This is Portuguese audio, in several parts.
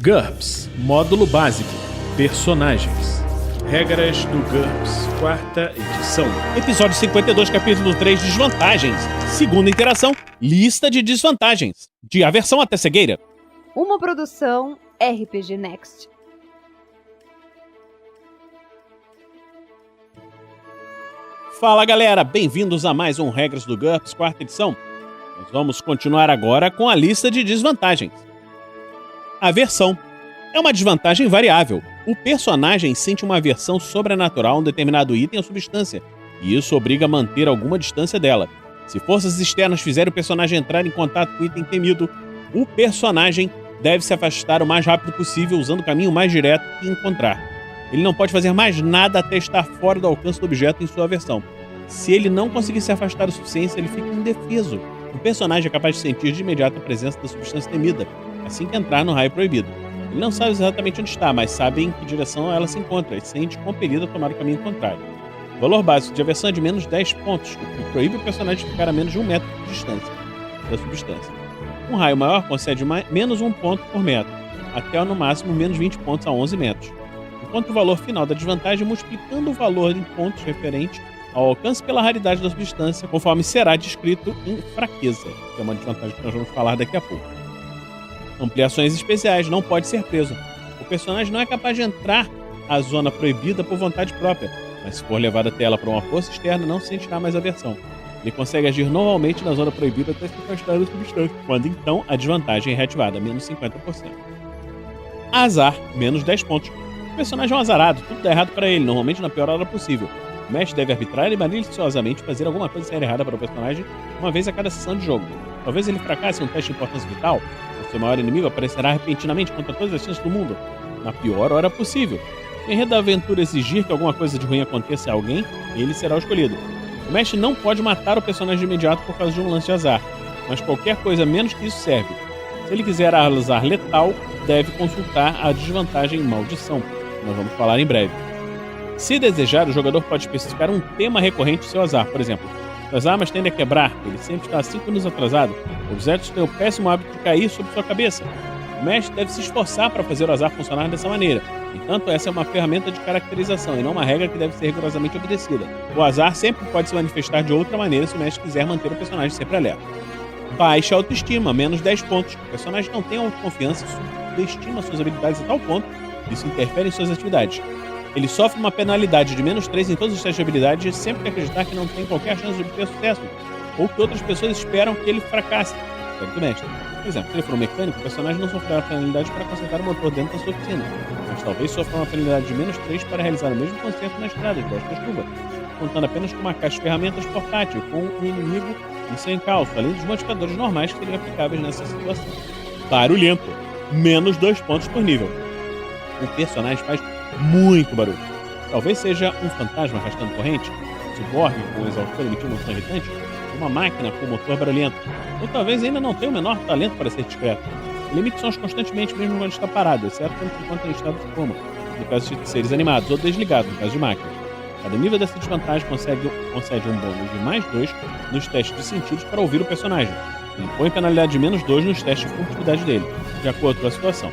GURPS Módulo Básico Personagens. Regras do GURPS, 4ª edição. Episódio 52, capítulo 3, Desvantagens. Segunda interação, lista de desvantagens. De aversão até cegueira. Uma produção RPG Next. Fala galera, bem-vindos a mais um Regras do GURPS, 4ª edição. Nós vamos continuar agora com a lista de desvantagens. Aversão é uma desvantagem variável. O personagem sente uma aversão sobrenatural a um determinado item ou substância, e isso obriga a manter alguma distância dela. Se forças externas fizerem o personagem entrar em contato com o item temido, o personagem deve se afastar o mais rápido possível usando o caminho mais direto que encontrar. Ele não pode fazer mais nada até estar fora do alcance do objeto em sua aversão. Se ele não conseguir se afastar o suficiente, ele fica indefeso. O personagem é capaz de sentir de imediato a presença da substância temida, assim que entrar no raio proibido. Ele não sabe exatamente onde está, mas sabe em que direção ela se encontra e se sente compelido a tomar o caminho contrário. O valor básico de aversão é de menos 10 pontos, o que proíbe o personagem de ficar a menos de 1 metro de distância da substância. Um raio maior concede menos 1 ponto por metro, até no máximo menos 20 pontos a 11 metros. Enquanto o valor final da desvantagem multiplicando o valor em pontos referente ao alcance pela raridade da substância, conforme será descrito em fraqueza, que é uma desvantagem que nós vamos falar daqui a pouco. Ampliações especiais, não pode ser preso. O personagem não é capaz de entrar à zona proibida por vontade própria, mas se for levado até ela por uma força externa, não sentirá mais aversão. Ele consegue agir normalmente na zona proibida até se afastar da substância, quando então a desvantagem é reativada, menos 50%. Azar, menos 10 pontos. O personagem é um azarado, tudo dá errado para ele, normalmente na pior hora possível. O mestre deve arbitrar e maliciosamente fazer alguma coisa sair errada para o personagem uma vez a cada sessão de jogo. Talvez ele fracasse em um teste de importância vital, o seu maior inimigo aparecerá repentinamente contra todas as chances do mundo, na pior hora possível. Se o enredo da aventura exigir que alguma coisa de ruim aconteça a alguém, ele será o escolhido. O mestre não pode matar o personagem de imediato por causa de um lance de azar, mas qualquer coisa menos que isso serve. Se ele quiser azar letal, deve consultar a desvantagem maldição, que nós vamos falar em breve. Se desejar, o jogador pode especificar um tema recorrente do seu azar. Por exemplo, as armas tendem a quebrar, ele sempre está 5 minutos atrasado, objetos têm o péssimo hábito de cair sobre sua cabeça. O mestre deve se esforçar para fazer o azar funcionar dessa maneira. Entanto, essa é uma ferramenta de caracterização e não uma regra que deve ser rigorosamente obedecida. O azar sempre pode se manifestar de outra maneira se o mestre quiser manter o personagem sempre alerta. Baixa autoestima, menos 10 pontos. O personagem não tem autoconfiança e subestima suas habilidades a tal ponto que isso interfere em suas atividades. Ele sofre uma penalidade de menos 3 em todos os testes de habilidade sempre que acreditar que não tem qualquer chance de obter sucesso, ou que outras pessoas esperam que ele fracasse. Do mestre. Por exemplo, se ele for um mecânico, o personagem não sofrerá uma penalidade para consertar o motor dentro da sua oficina, mas talvez sofra uma penalidade de menos 3 para realizar o mesmo conserto na estrada, debaixo da chuva, contando apenas com uma caixa de ferramentas portátil, com um inimigo em seu encalço, além dos modificadores normais que seriam aplicáveis nessa situação. Barulhento, menos 2 pontos por nível. O personagem faz muito barulho. Talvez seja um fantasma arrastando corrente, um ciborgue com um exaustor emitindo um som irritante, uma máquina com motor barulhento, ou talvez ainda não tenha o menor talento para ser discreto. Ele emite sons constantemente mesmo quando está parado, exceto quando se encontra em estado de coma, no caso de seres animados, ou desligados, no caso de máquinas. Cada nível dessa desvantagem concede um bônus de mais 2 nos testes de sentidos para ouvir o personagem, e impõe penalidade de menos 2 nos testes de furtividade dele, de acordo com a situação.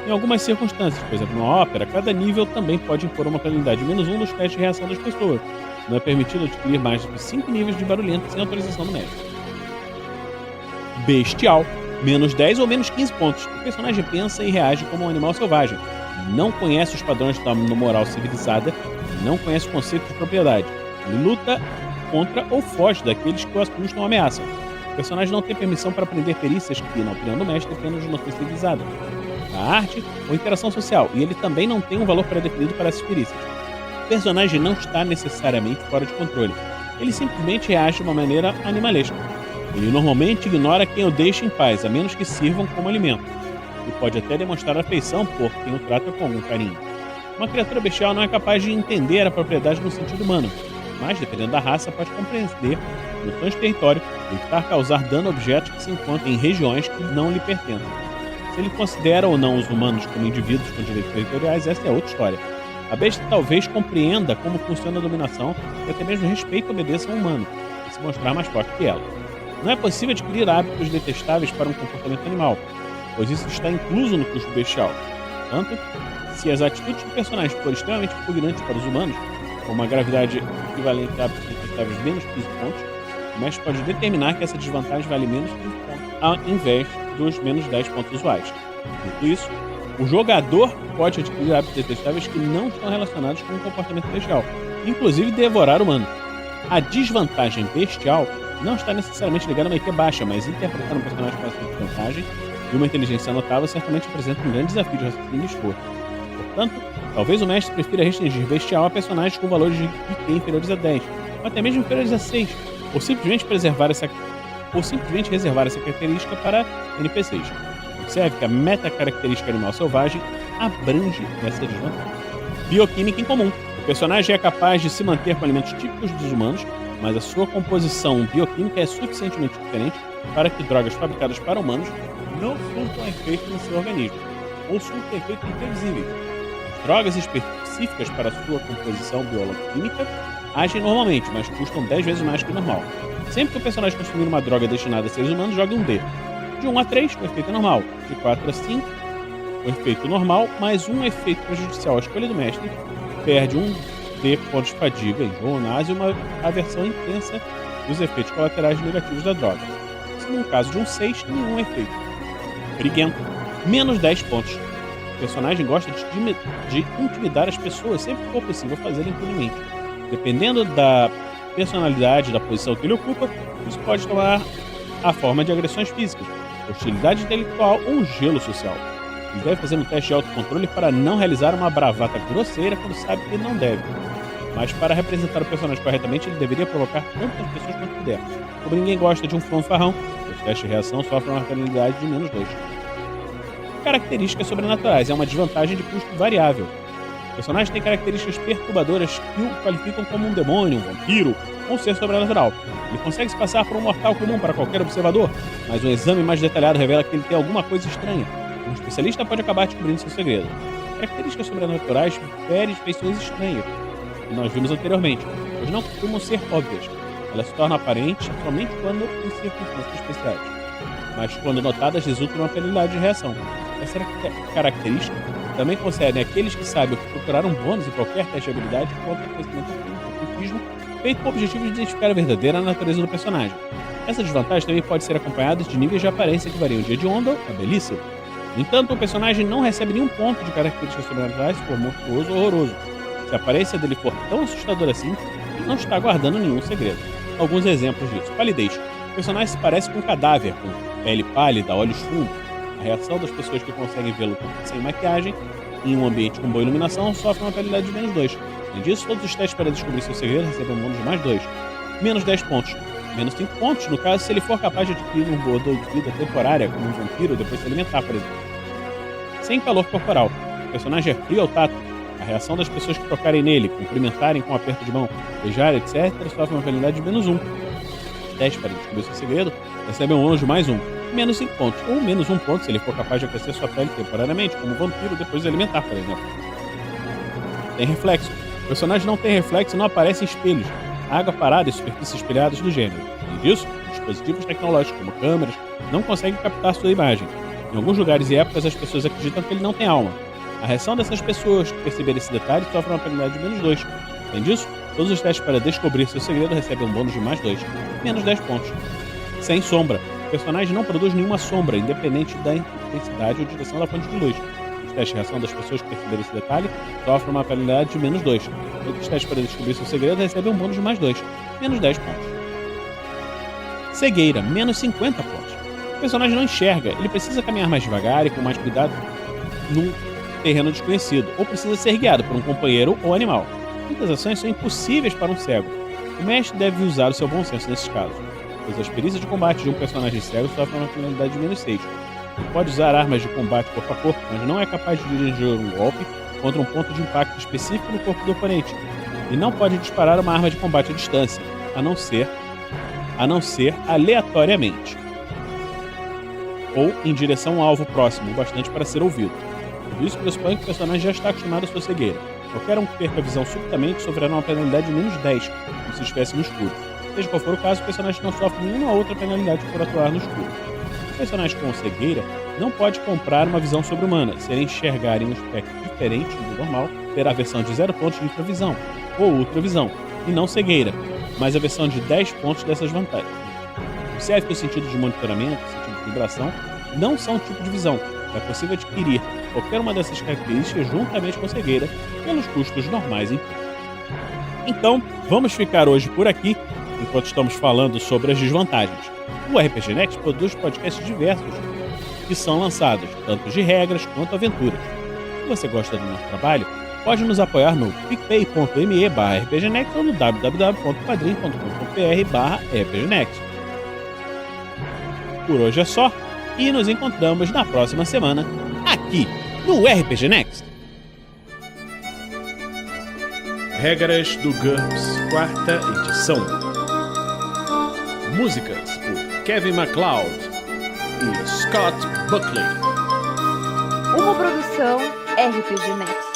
Em algumas circunstâncias, por exemplo, numa ópera, cada nível também pode impor uma penalidade de menos 1 nos testes de reação das pessoas. Não é permitido adquirir mais de 5 níveis de barulhento sem autorização do mestre. Bestial, menos 10 ou menos 15 pontos. O personagem pensa e reage como um animal selvagem. Não conhece os padrões da moral civilizada, não conhece o conceito de propriedade. Ele luta contra ou foge daqueles que o assustam ou ameaçam. O personagem não tem permissão para aprender perícias que, na opinião do mestre, dependem de noção civilizada, a arte ou interação social, e ele também não tem um valor pré-definido para essas perícias. O personagem não está necessariamente fora de controle. Ele simplesmente reage de uma maneira animalesca. Ele normalmente ignora quem o deixa em paz, a menos que sirvam como alimento. E pode até demonstrar afeição por quem o trata com algum carinho. Uma criatura bestial não é capaz de entender a propriedade no sentido humano, mas, dependendo da raça, pode compreender noções de território e evitar causar dano a objetos que se encontram em regiões que não lhe pertencem. Se ele considera ou não os humanos como indivíduos com direitos territoriais, essa é outra história. A besta talvez compreenda como funciona a dominação e até mesmo respeito e obedeça ao humano, e se mostrar mais forte que ela. Não é possível adquirir hábitos detestáveis para um comportamento animal. pois isso está incluso no custo bestial. Portanto, se as atitudes do personagem forem extremamente repugnantes para os humanos, com uma gravidade equivalente a detestáveis menos 15 pontos, o mestre pode determinar que essa desvantagem vale menos 15 pontos, ao invés dos menos 10 pontos usuais. Dito isso, o jogador pode adquirir hábitos detestáveis que não estão relacionados com o comportamento bestial, inclusive devorar humanos. A desvantagem bestial não está necessariamente ligada a uma IQ baixa, mas interpretar um personagem com essa desvantagem e uma inteligência notável certamente apresenta um grande desafio de raciocínio e esforço. Portanto, talvez o mestre prefira restringir bestial a personagens com valores de IQ inferiores a 10, ou até mesmo inferiores a 6, ou simplesmente reservar essa característica para NPCs. Observe que a meta-característica animal selvagem abrange essa desvantagem. Bioquímica em comum. O personagem é capaz de se manter com alimentos típicos dos humanos, mas a sua composição bioquímica é suficientemente diferente para que drogas fabricadas para humanos não surtam efeito no seu organismo, ou surtam efeitos imprevisíveis. As drogas específicas para a sua composição bioquímica agem normalmente, mas custam 10 vezes mais que o normal. Sempre que o personagem consumir uma droga destinada a seres humanos, jogue um D. De 1 a 3, o efeito é normal. De 4 a 5, o efeito normal, mais um efeito prejudicial à escolha do mestre, perde um D pontos de fadiga, enjoo, náusea e uma aversão intensa dos efeitos colaterais negativos da droga. Se no caso de um 6, nenhum efeito. Briguento, menos 10 pontos. O personagem gosta de intimidar as pessoas sempre que for possível fazê-lo impunemente. Dependendo da personalidade da posição que ele ocupa, isso pode tomar a forma de agressões físicas, hostilidade intelectual ou um gelo social. Ele deve fazer um teste de autocontrole para não realizar uma bravata grosseira quando sabe que não deve. Mas para representar o personagem corretamente, ele deveria provocar tantas pessoas quanto puder. Como ninguém gosta de um fanfarrão, os testes de reação sofrem uma penalidade de menos 2. Características sobrenaturais é uma desvantagem de custo variável. O personagem tem características perturbadoras que o qualificam como um demônio, um vampiro ou um ser sobrenatural. Ele consegue se passar por um mortal comum para qualquer observador, mas um exame mais detalhado revela que ele tem alguma coisa estranha. Um especialista pode acabar descobrindo seu segredo. Características sobrenaturais ferem feições estranhas, que nós vimos anteriormente, pois não costumam ser óbvias. Elas se tornam aparentes somente quando em circunstâncias especiais, mas quando notadas resultam numa penalidade de reação. Essa característica também concede àqueles que sabem procurar um bônus em qualquer teste de habilidade contra conhecimento ocultismo, feito com o objetivo de identificar a verdadeira natureza do personagem. Essa desvantagem também pode ser acompanhada de níveis de aparência que variam de hediondo a belíssimo. No entanto, o personagem não recebe nenhum ponto de características sobrenaturais se for monstruoso ou horroroso. Se a aparência dele for tão assustadora assim, ele não está guardando nenhum segredo. Alguns exemplos disso. Palidez. O personagem se parece com um cadáver, com pele pálida, olhos fundos. A reação das pessoas que conseguem vê-lo sem maquiagem, em um ambiente com boa iluminação, sofre uma penalidade de menos 2. Além disso, todos os testes para descobrir seu segredo recebem um bônus de mais 2. Menos 10 pontos. Menos 5 pontos, no caso, se ele for capaz de adquirir um rodor de vida temporária, como um vampiro, depois se alimentar, por exemplo. Sem calor corporal. O personagem é frio ao tato. A reação das pessoas que tocarem nele, cumprimentarem com um aperto de mão, beijar, etc., sofre uma penalidade de menos 1. Os testes para descobrir seu segredo recebem um bônus de mais 1. Menos 5 pontos, ou menos 1 ponto se ele for capaz de aquecer sua pele temporariamente, como um vampiro, depois de alimentar, por exemplo. Tem reflexo. O personagem não tem reflexo e não aparece em espelhos, água parada e superfícies espelhadas do gênero. Além disso, dispositivos tecnológicos como câmeras não conseguem captar sua imagem. Em alguns lugares e épocas, as pessoas acreditam que ele não tem alma. A reação dessas pessoas que perceberem esse detalhe sofre uma penalidade de menos 2. Além disso, todos os testes para descobrir seu segredo recebem um bônus de mais 2, menos 10 pontos. Sem sombra. O personagem não produz nenhuma sombra, independente da intensidade ou direção da fonte de luz. Os testes de reação das pessoas que perceberem esse detalhe sofrem uma penalidade de menos 2. Todos os testes para descobrir seu segredo recebem um bônus de mais 2, menos 10 pontos. Cegueira, menos 50 pontos. O personagem não enxerga, ele precisa caminhar mais devagar e com mais cuidado num terreno desconhecido, ou precisa ser guiado por um companheiro ou animal. Muitas ações são impossíveis para um cego. O mestre deve usar o seu bom senso nesses casos, pois as perícias de combate de um personagem cego sofrem uma penalidade de menos 6. Ele pode usar armas de combate corpo a corpo, mas não é capaz de dirigir um golpe contra um ponto de impacto específico no corpo do oponente. E não pode disparar uma arma de combate à distância, a não ser aleatoriamente, ou em direção a um alvo próximo, o bastante para ser ouvido. Tudo isso pressupõe que o personagem já está acostumado à sua cegueira. Qualquer um que perca a visão subitamente sofrerá uma penalidade de menos 10, como se estivesse no escuro. Seja qual for o caso, o personagem não sofre nenhuma outra penalidade por atuar no escuro. O personagem com cegueira não pode comprar uma visão sobre-humana. Se ele enxergar em um espectro diferente do normal, terá a versão de 0 pontos de infravisão ou ultravisão, e não cegueira, mas a versão de 10 pontos dessas vantagens. Observe que o sentido de monitoramento, o sentido de vibração, não são um tipo de visão. É possível adquirir qualquer uma dessas características juntamente com a cegueira pelos custos normais em custo. Então, vamos ficar hoje por aqui, enquanto estamos falando sobre as desvantagens. O RPG Next produz podcasts diversos que são lançados, tanto de regras quanto aventuras. Se você gosta do nosso trabalho, pode nos apoiar no picpay.me/rpgnext ou no www.padrim.com.br/rpgnext. Por hoje é só, e nos encontramos na próxima semana, aqui no RPG Next. Regras do GURPS, 4ª edição. Músicas por Kevin MacLeod e Scott Buckley. Uma produção RPG Next.